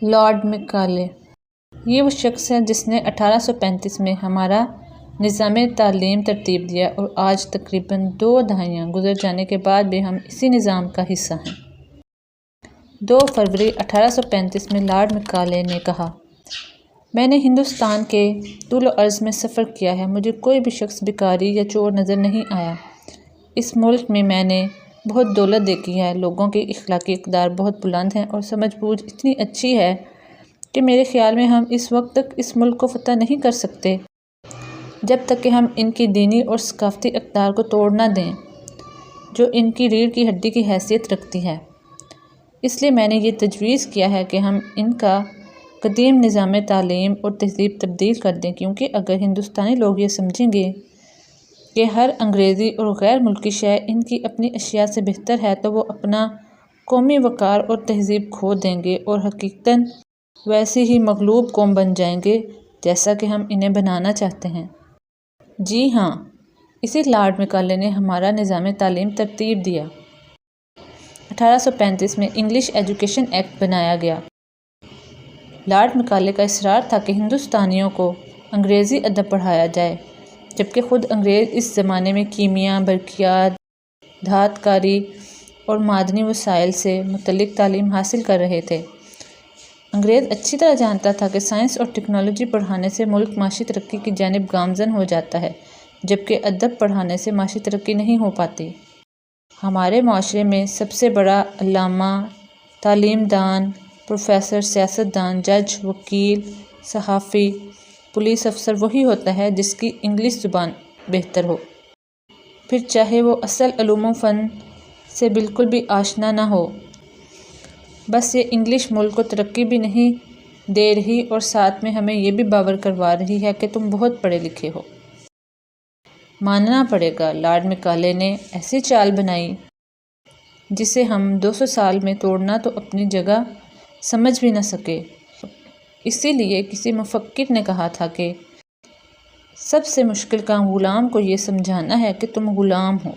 Lord مکالے یہ وہ شخص ہے جس نے 1835 میں ہمارا نظام تعلیم ترتیب دیا اور آج تقریباً 2 دہائیاں گزر جانے کے بعد بھی ہم اسی نظام کا حصہ ہیں۔ 2 فروری 1835 میں لارڈ مکالے نے کہا، میں نے ہندوستان کے طول و عرض میں سفر کیا ہے، مجھے کوئی بھی شخص بیکاری یا چور نظر نہیں آیا۔ اس ملک میں میں نے بہت دولت دیکھی ہے، لوگوں کی اخلاقی اقدار بہت بلند ہیں اور سمجھ بوجھ اتنی اچھی ہے کہ میرے خیال میں ہم اس وقت تک اس ملک کو فتح نہیں کر سکتے جب تک کہ ہم ان کی دینی اور ثقافتی اقدار کو توڑ نہ دیں جو ان کی ریڑھ کی ہڈی کی حیثیت رکھتی ہے۔ اس لیے میں نے یہ تجویز کیا ہے کہ ہم ان کا قدیم نظام تعلیم اور تہذیب تبدیل کر دیں، کیونکہ اگر ہندوستانی لوگ یہ سمجھیں گے کہ ہر انگریزی اور غیر ملکی شے ان کی اپنی اشیاء سے بہتر ہے تو وہ اپنا قومی وقار اور تہذیب کھو دیں گے اور حقیقتاً ویسی ہی مغلوب قوم بن جائیں گے جیسا کہ ہم انہیں بنانا چاہتے ہیں۔ جی ہاں، اسی لارڈ مکالے نے ہمارا نظام تعلیم ترتیب دیا۔ 1835 میں انگلش ایجوکیشن ایکٹ بنایا گیا۔ لارڈ مکالے کا اصرار تھا کہ ہندوستانیوں کو انگریزی ادب پڑھایا جائے، جبکہ خود انگریز اس زمانے میں کیمیا، برقیات، دھات کاری اور معدنی وسائل سے متعلق تعلیم حاصل کر رہے تھے۔ انگریز اچھی طرح جانتا تھا کہ سائنس اور ٹیکنالوجی پڑھانے سے ملک معاشی ترقی کی جانب گامزن ہو جاتا ہے، جبکہ ادب پڑھانے سے معاشی ترقی نہیں ہو پاتی۔ ہمارے معاشرے میں سب سے بڑا علامہ، تعلیم دان، پروفیسر، سیاست دان، جج، وکیل، صحافی، پولیس افسر وہی ہوتا ہے جس کی انگلش زبان بہتر ہو، پھر چاہے وہ اصل علوم و فن سے بالکل بھی آشنا نہ ہو۔ بس یہ انگلش ملک کو ترقی بھی نہیں دے رہی اور ساتھ میں ہمیں یہ بھی باور کروا رہی ہے کہ تم بہت پڑھے لکھے ہو۔ ماننا پڑے گا، لارڈ مکالے نے ایسی چال بنائی جسے ہم 200 سال میں توڑنا تو اپنی جگہ سمجھ بھی نہ سکے۔ اسی لیے کسی مفکر نے کہا تھا کہ سب سے مشکل کام غلام کو یہ سمجھانا ہے کہ تم غلام ہو۔